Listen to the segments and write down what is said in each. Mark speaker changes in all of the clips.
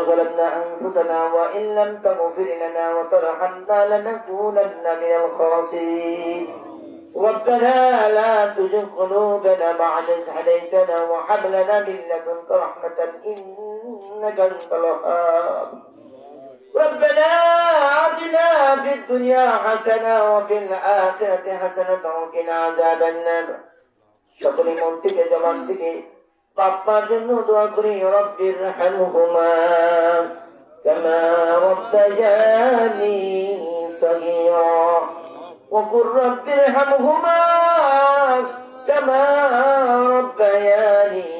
Speaker 1: ظلمنا أنفسنا وإن لم تغفر لنا وترحمنا لنكونن من الخاسرين ربنا لا تزغ قلوبنا بعد إذ هديتنا وهب لنا من لدنك رحمة إنك أنت الوهاب ربنا آتنا في الدنيا حسنة وفي الآخرة حسنة وقنا عذاب النار সকলে মন থেকে জবান থেকে বাপ্পার জন্য দোয়া করি রব্বির হামহুমা কামা রব্বায়ানি সগীরা وقل رب ارحمهما كما ربياني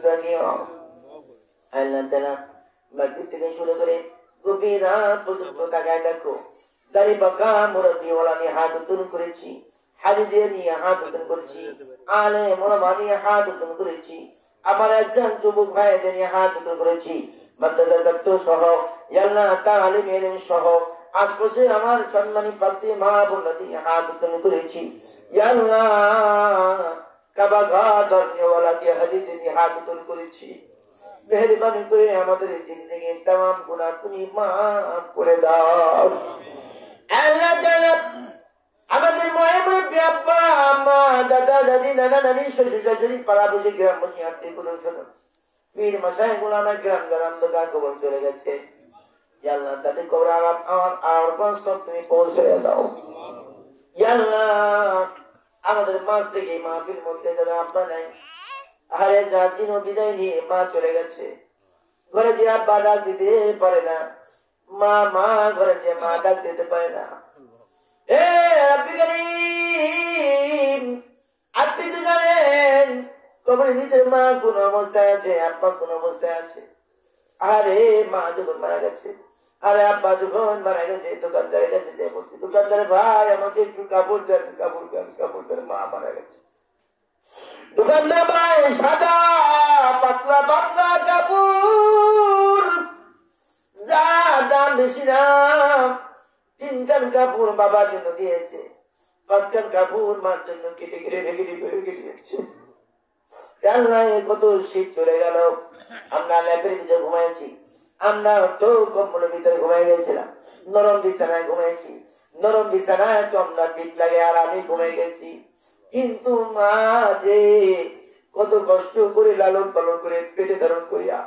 Speaker 1: صغيرا আল্লাহ তাআলা মাগরিব থেকে শুরু করে গভীর রাত পর্যন্ত তাকায় দেখো দাড়ি পাকা মুরব্বি ওয়ালা নিয়ে হাত উত্তোলন করেছি হাজিদের নিয়ে হাত উত্তোলন করেছি আলে মোলামা নিয়ে হাত উত্তোলন করেছি আমার একজন যুবক ভাইদের নিয়ে হাত উত্তোলন করেছি মাদ্রাসা ছাত্র সহ আল্লাহ তাআলিম ইলম সহ আশপাশে আমার সম্মানী প্রাপ্তি মা বোনদের হাত উত্তোলন করেছি আল্লাহ কাবা ঘর ধর্মওয়ালাকে হাজিদের নিয়ে হাত উত্তোলন করেছি মেহেরবানি করে আমাদের জিন্দেগীর तमाम গুনাহ তুমি মাফ করে দাও আল্লাহ তাআলা আমাদের মুরব্বি আব্বা আম্মা দাদা দাদি নানা নানি শ্বশুর শাশুড়ি পাড়াপড়শি গ্রামবাসী আত্মীয় কুটুম ছিল পীর মাশায়েখ উলামা গ্রাম গ্রাম দোকান কবর চলে গেছে ইয়া আল্লাহ তাদের কবর আর সব তুমি পৌঁছে দাও ইয়া আল্লাহ আমাদের মাঝ থেকে মাহফিল মধ্যে যারা আব্বা নাই আরে জাতিনো বিদায় নিয়ে মা চলে গেছে ঘরে যে আব্বা ডাক দিতে পারে না মা ঘরে যে মা ডাক দিতে পারে না এ রব্বি করিম আপনি তো জানেন কবরের ভিতরে মা কোন অবস্থায় আছে আব্বা কোন অবস্থায় আছে আরে মা যখন মারা গেছে আরে আব্বা যখন মারা গেছে দোকানদারের কাছে যে বলছি দোকানদার ভাই আমাকে একটু কাপড় দেন কাপড় দেন মা মারা গেছে দোকানদার ভাই সাদা পাতলা পাতলা কাপড় যা দাম বেশি না 3 কান কাপড় বাবার জন্য দিয়েছে 5 কান কাপড় মার জন্য কেটে রেখে দিয়েছে কত শীত চলে গেল আমরা ল্যাপের ভিতরে ঘুমাইছি আমরা তো কম্বলের ভিতরে ঘুমাই গেছিলাম নরম বিছানায় ঘুমাইছি নরম বিছানায় তো আমরা পিঠ লাগে আর আমি ঘুমাই গেছি কিন্তু মা যে কত কষ্ট করে লালন পালন করে পেটে ধারণ করিয়া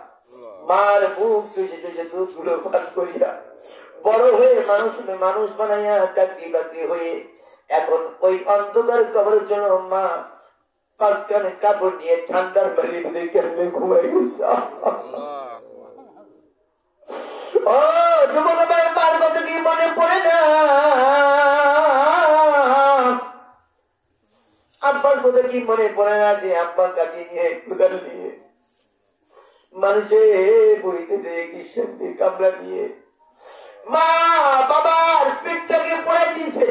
Speaker 1: মার মুখ চুষে দুধ গুলো পান করিয়া বড় হয়ে মানুষ বানাইয়া চাকরি বাকরি হয়ে এখন ওই অন্ধকার কবরের জন্য মা 5 কান কাপড় নিয়ে ঠান্ডার বাড়ির মধ্যে কেমনে ঘুমাই গেছে ও যুবক ভাই মার কথা কি মনে পড়ে না আব্বার কথা কি মনে পড়ে না যে আব্বার কাটি নিয়ে কুদাল নিয়ে মানুষের বইতে দিয়ে কি শান্তি কামড়া দিয়ে মা বাবার পেটটাকে পড়াই দিয়েছে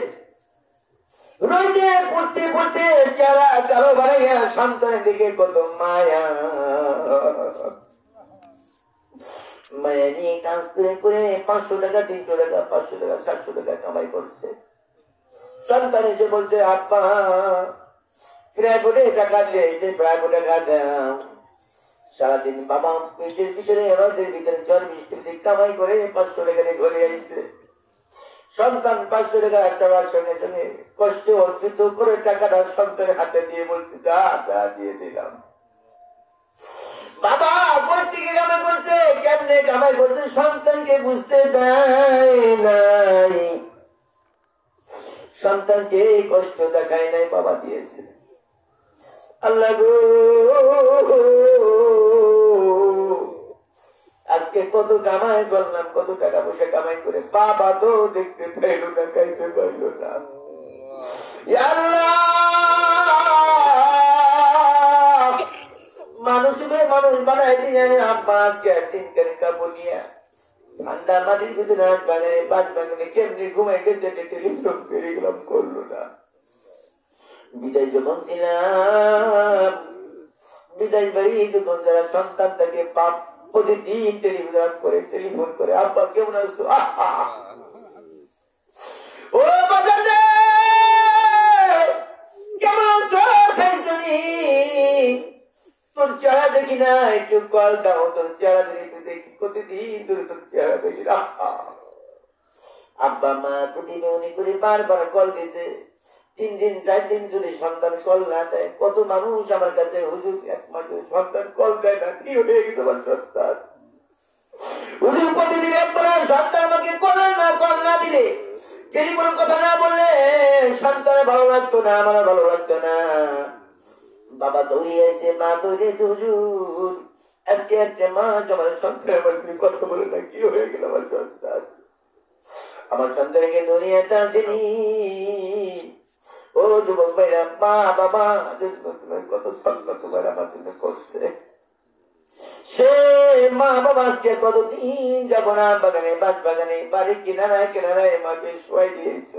Speaker 1: রোজে পড়তে পড়তে চেহারা কালো বাড়াইয়া সন্তানের দিকে কত মায়া মায়া নিয়ে কাজ করে 500 টাকা 300 টাকা 500 টাকা 700 টাকা কামাই করছে সন্তান এসে বলছে আব্বা প্রাইভেটে টাকা চেয়েছে প্রাইভেটে টাকা দাও সারাদিন বাবা পেটের ভিতরে রোদের ভিতরে জ্বর বৃষ্টির কামাই করে 500 টাকা নিয়ে ঘরে আসছে সন্তান 500 টাকা চাওয়ার সঙ্গে সঙ্গে কষ্ট অর্জিত করে টাকাটা সন্তানের হাতে দিয়ে বলছে যা দিয়ে দিলাম বাবা কোথা থেকে কামাই করছে কেমনে কামাই করছে সন্তানকে বুঝতে দেয় নাই সন্তানকে কষ্ট দেখায় নাই বাবা দিয়েছে আল্লাহ গো আজকে কত কামাই করলাম কত টাকা পয়সা কামাই করে বাবা তো দেখতে পাইল না খাইতে পাইল না মানুষ বানাই দিয়ে আব্বা আজকে 3 কান কাপড় নিয়ে ঠান্ডা মাটির ভিতরে বাজ বাগানে কেমনি ঘুমাই গেছে টেলিফোন করে গেলাম করলো না বিদায় যখন ছিলাম বিদায় বাড়ি যখন যারা সন্তান তাকে পাপ প্রতিদিন টেলিফোন করে আব্বা কেমন আছো ও বাজার কেমন আছো তোর চেহারা দেখি না, একটু কল দাও, তোর চেহারা যদি দেখি, প্রতিদিন তোর চেহারা দেখি না। আব্বা মা প্রতিদিন করে বারবার কল দিতে, 3 দিন 4 দিন যদি সন্তান কল না দেয়, কত মানুষ আমার কাছে হুজুর একমাত্র সন্তান কল দেয় না, কি হয়ে গেছে আমার সন্তান? হুজুর প্রতিদিন একবার সন্তান আমাকে কল না দিলে, টেলিফোনের কথা না বললে সন্তানের ভালো লাগতো না, আমার ভালো লাগতো না। বাবা দৌড়িয়েছে, মা দৌড়িয়েছে, হুজুর আজকে একটা মাছ আমার সন্তানের আমার সঙ্গে কথা বলে না, কি হয়ে গেল আমার সন্তান? আমার সন্তানকে দুনিয়াতে আছেনি। ও যুবক ভাইরা, মা বাবা কত সন্তান তোমার আমার জন্য করছে, সে মা বাবা আজকে কতদিন যাব না বাগানে, বাস বাগানে, বাড়ির কিনারায় কিনারায় মাকে শোয়াই দিয়েছ।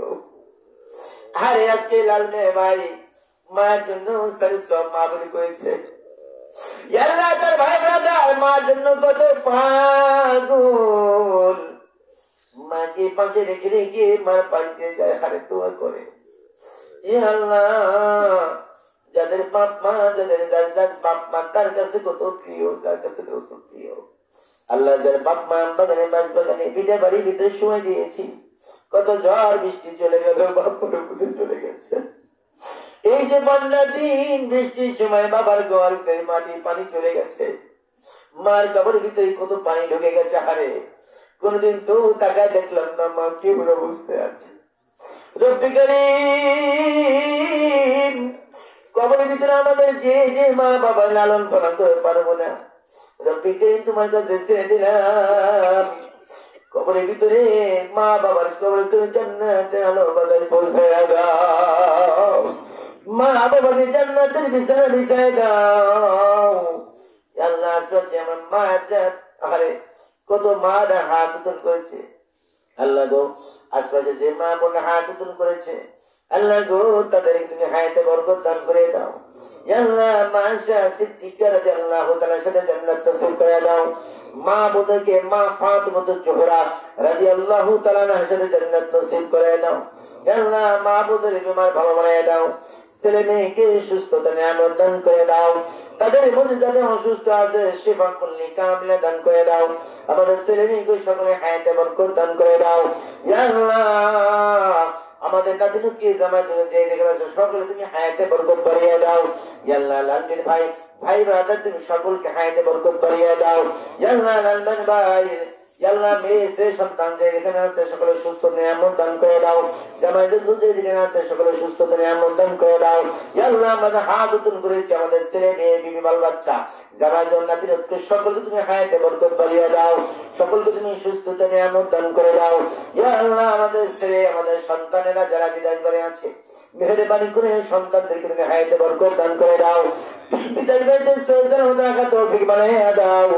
Speaker 1: আরে আজকে লাল মেয়ে ভাই মায়ের জন্য সব মা বলে করেছে, তার ভাই ব্রাদার মার জন্য কত পাগল, মাকে পাশে রেখে রেখে মার পাশে যায়, হারে দোয়া করে। যাদের বাপ মা, যাদের যার বাপ মা তার কাছে কত প্রিয়, তার কাছে কত প্রিয়। আল্লাহ যার বাপ মা বাগানে, বাস বাগানে, পিঠা বাড়ির ভিতরে সময় দিয়েছি, কত ঝড় বৃষ্টি চলে গেল, বাপ চলে গেছে। এই যে বন্যার দিন, বৃষ্টির সময় বাবার গোয়ালতে মাটি পানি চলে গেছে, মার কবরের ভিতরে কত পানি ঢুকে গেছে। হারে কোনদিন তো তাকায় দেখলাম না মা কি অবস্থায় আছে। রব্বি কারীম, কবরের ভিতরে আমাদের যে যে মা বাবা লালন পালন করে পারবো না, রব্বি কারীম তোমার কাছে ছেড়ে দিলাম। কবরের ভিতরে মা বাবার কবরের ভিতরে জান্নাতের আলো বাতাস পৌঁছায়া দাও, মা বাবাকে জান্নাতের বিছানা বিছায় দাও। আল্লাহ আসছে আমার মা আছে, আরে কত মা হাত উত্তোলন করেছে। আল্লাহ গো আশপাশে যে মা বোন হাত উত্তোলন করেছে, আল্লাহ গো তাদেরকে তুমি হায়াতে বরকত দান করে দাও। আল্লাহ মাশা সিদ্দিকা রাদিয়াল্লাহু তাআলার সাথে জান্নাত নসিব করে দাও। মা বোনকে মা ফাতিমা জোহরা রাদিয়াল্লাহু তাআলার সাথে জান্নাত নসিব করে দাও। আল্লাহ মা বোনদের বিমার ভালো বানায় দাও, ছেলে মেয়েকে সুস্থতা নিয়ামত দান করে দাও, তাদের মধ্যে যাদের অসুস্থ আছে শিফা কুল্লি কামিলা দান করে দাও। আমাদের ছেলে মেয়েকে সকলে হায়াতে বরকত দান করে দাও। ইয়া আল্লাহ আমাদের কাছে কি জামাত যে যেগুলো আছে সকলে তুমি হায়াতে বরকত বাড়িয়ে দাও। ইয়া আল্লাহ লালমিন ভাই ব্রাদার তুমি সকলকে হায়াতে বরকত বাড়িয়ে দাও। ইয়া আল্লাহ লালমিন ভাই, ইয়া আল্লাহ মেয়ে সে সন্তান যে যেখানে আছে সকলে সুস্থ নিয়ামত দান করে দাও। জামাইদের যে যেখানে আছে সকলে সুস্থ নিয়ামত দান করে দাও। ইয়া আল্লাহ আমাদের হাত উত্তোলন করেছি, আমাদের ছেলে মেয়ে বিবি বাল বাচ্চা জামাই জান্নাতের সকলকে তুমি হায়াতে বরকত বাড়িয়ে দাও, সকলকে তুমি সুস্থতা নিয়ামত দান করে দাও। ইয়া আল্লাহ আমাদের ছেলে আমাদের সন্তানেরা যারা বিদেশ করে আছে, মেহেরবানি করে সন্তানদেরকে তুমি হায়াতে বরকত দান করে দাও। পিতার বাড়িতে সহজের মতো রাখা তৌফিক বানিয়ে দাও।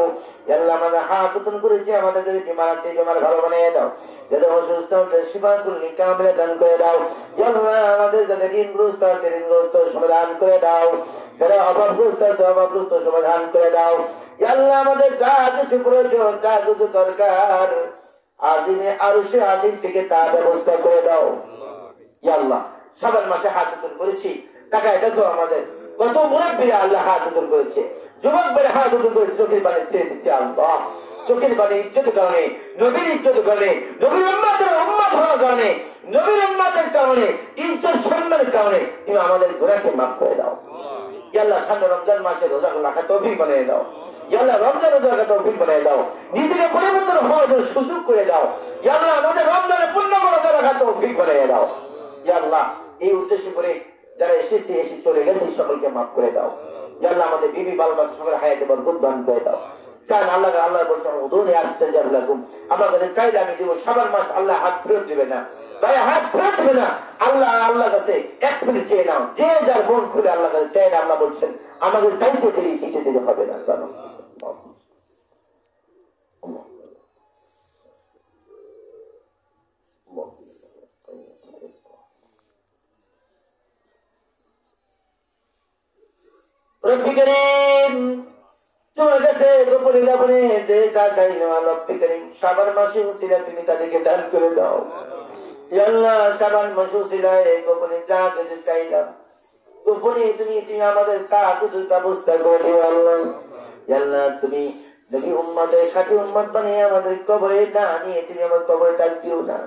Speaker 1: ইয়া আল্লাহ আমাদের হাত উত্তোলন করেছি, আমাদের যাদের বিমার আছে বিমার ভালো বানিয়ে দাও, যাদের অসুস্থ আছে শিফা কুল্লি কামিলা দান করে দাও। ইয়া আল্লাহ আমাদের যাদের ঋণগ্রস্ত আছে ঋণগ্রস্ত সমাধান করে দাও, যারা অভাবগ্রস্ত আছে অভাবগ্রস্ত সমাধান করে দাও। ইয়া আল্লাহ আমাদের যা কিছু প্রয়োজন, যা কিছু দরকার আজিমে আরশে আজিম থেকে তার ব্যবস্থা করে দাও। ইয়া আল্লাহ শাবান মাসে হাত উত্তোলন করেছি, টাকায় দেখো আমাদের কত মুরব্বীরা আল্লাহ হাত উত্তোলন করেছে, যুবক বেড়ে হাত উত্তোলন করেছে, চোখের পানি ছেড়ে দিচ্ছে আল্লাহ, চোখের পানি ইজ্জতের কারণে, নবীর ইজ্জতের কারণে, নবীর উম্মতের উম্মত হওয়ার কারণে, নবীর উম্মতের কারণে, ইজ্জত সম্মানের কারণে তুমি আমাদের গুনাহকে মাফ করে দাও। ইয়া আল্লাহ সামনে রমজান মাসে রোজা রাখা তৌফিক বানিয়ে দাও। ইয়া আল্লাহ রমজান রোজা রাখা তৌফিক বানিয়ে দাও, নিজেকে পরিবর্তন হওয়ার জন্য সুযোগ করে দাও। ইয়া আল্লাহ আমাদের রমজানে পূর্ণ রোজা রাখা তৌফিক বানিয়ে দাও। ইয়া আল্লাহ এই উদ্দেশ্য করে যারা এসেছে এসে চলে গেছে সকলকে মাফ করে দাও। ইয়া আল্লাহ আমাদের বিবি বাল বাচ্চা সকলের হায়াতে বরকত দান করে দাও। চান আল্লাহ আল্লাহ বলছেন উদুনি আসতে যাব লাগুম, আমরা কাছে চাইলে আমি দিব। শাবান মাস আল্লাহ হাত ফেরত দিবে না, ভাই হাত ফেরত দিবে না। আল্লাহ আল্লাহ কাছে এক মিনিট চেয়ে নাও, যে যার মন খুলে আল্লাহ কাছে চাই না। আল্লাহ বলছেন আমাদের চাইতে দেরি দিতে দিতে হবে না। জানো রব্বি কারীম তোমার কাছে গোপনে গোপনে যে যা চাই নেওয়া রব্বি কারীম শাবান মাসে উসিলা তুমি তাদেরকে দান করে দাও। ইয়া আল্লাহ শাবান মাসে উসিলায় গোপনে যা কিছু চাইলাম গোপনে তুমি আমাদের তা কিছু ব্যবস্থা করে দিও আল্লাহ। আল্লাহ তুমি নবী উম্মতের খাঁটি উম্মত বানিয়ে আমাদের কবরে না নিয়ে তুমি আমার কবরে ডাক দিও না,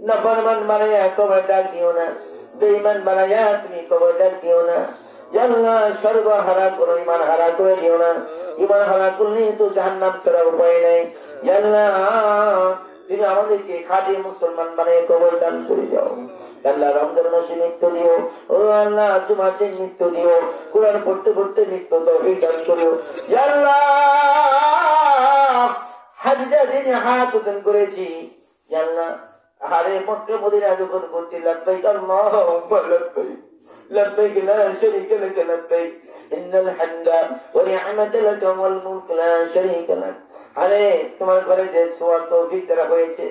Speaker 1: নাফরমান বানাইয়া কবরে ডাক দিও না, বেঈমান বানাইয়া তুমি কবরে ডাক দিও না। আল্লাহ স্বর্গ হারা করো, ইমান হারা করে দিও না। ইমান হারা করলে তো জাহান্নাম ছাড়া উপায় নাই। আল্লাহ তুমি আমাদেরকে খাঁটি মুসলমান বানিয়ে কবর দান করে যাও। আল্লাহ রমজান মাসে মৃত্যু দিও, ও আল্লাহ জুমার দিন মৃত্যু দিও, কোরআন পড়তে পড়তে মৃত্যু তৌফিক দান করো। আল্লাহ হাজরা দিনে হাত উত্তোলন করেছি। আল্লাহ আরে মক্কা মদিনা যখন করছি লাব্বাইক আল্লাহুম্মা লাব্বাইক لبيك لا شريك لك لبيك إن الحمد والنعمة لك والملك لا شريك لك। আরে তোমার ঘরে যে সোয়ার তৌফিক দেওয়া হয়েছে,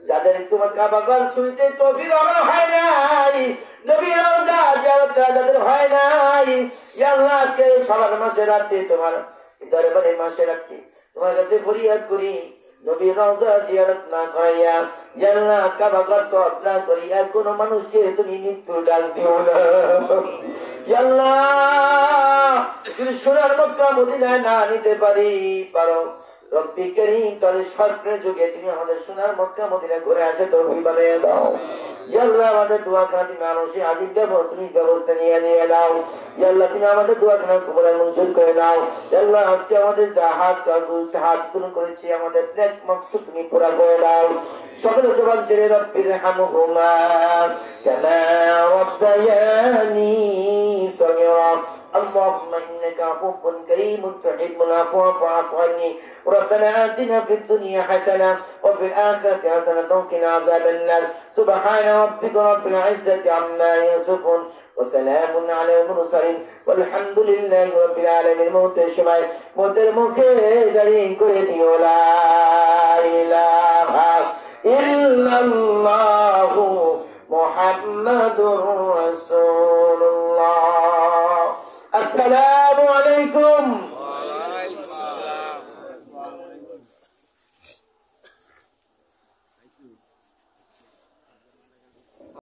Speaker 1: যাদের তোমার কাবা ঘর শুনতে তৌফিক আমার হয় নাই, নবী রওজা জিয়ারত করা যাদের হয় নাই, ইয়া আল্লাহ আজকে শাবান মাসের রাতে তোমার দরবারে মাসে রাখি তোমার কাছে ফরিয়াদ করি, নবী রওজা জিয়ারত না করাইয়া ইয়া আল্লাহ কাবা ঘর তওয়াফ না করিয়া কোন মানুষকে তুমি মৃত্যু ডাক দিও না। ইয়া আল্লাহ যদি সোনার মক্কা মদিনায় না নিতে পারো রব্বি করিম তাদের স্বপ্নের যুগে তুমি আমাদের সোনার মক্কা মদিনা ঘুরে আসে তৌফিক বানিয়ে দাও। ইয়া আল্লাহ আমাদের দোয়া খানা তুমি মানুষই আজিব তুমি ব্যবস্থা নিয়ে দাও। ইয়া আল্লাহ তুমি আমাদের দোয়া খানা কবুল মঞ্জুর করে দাও। ইয়া আল্লাহ আজকে আমাদের যা হাত পূরণ করেছি আমাদের নেক মাকসুদ তুমি পুরা করে দাও। সকলের জবান ছেড়ে রব্বির হামহুমা কামা রাব্বায়ানি সগীরা। اللهم إنك عفو كريم تحب العفو فاعف عني. ربنا آتنا في الدنيا حسنة وفي الآخرة حسنة وقنا عذاب النار. سبحان ربك رب العزة عما يصفون وسلام على المرسلين والحمد لله رب العالمين. موتর সময় موتর মুখে জারি করে দিও লা ইলাহা ইল্লাল্লাহু মুহাম্মাদুর রাসূলুল্লাহ। আসসালামু আলাইকুম।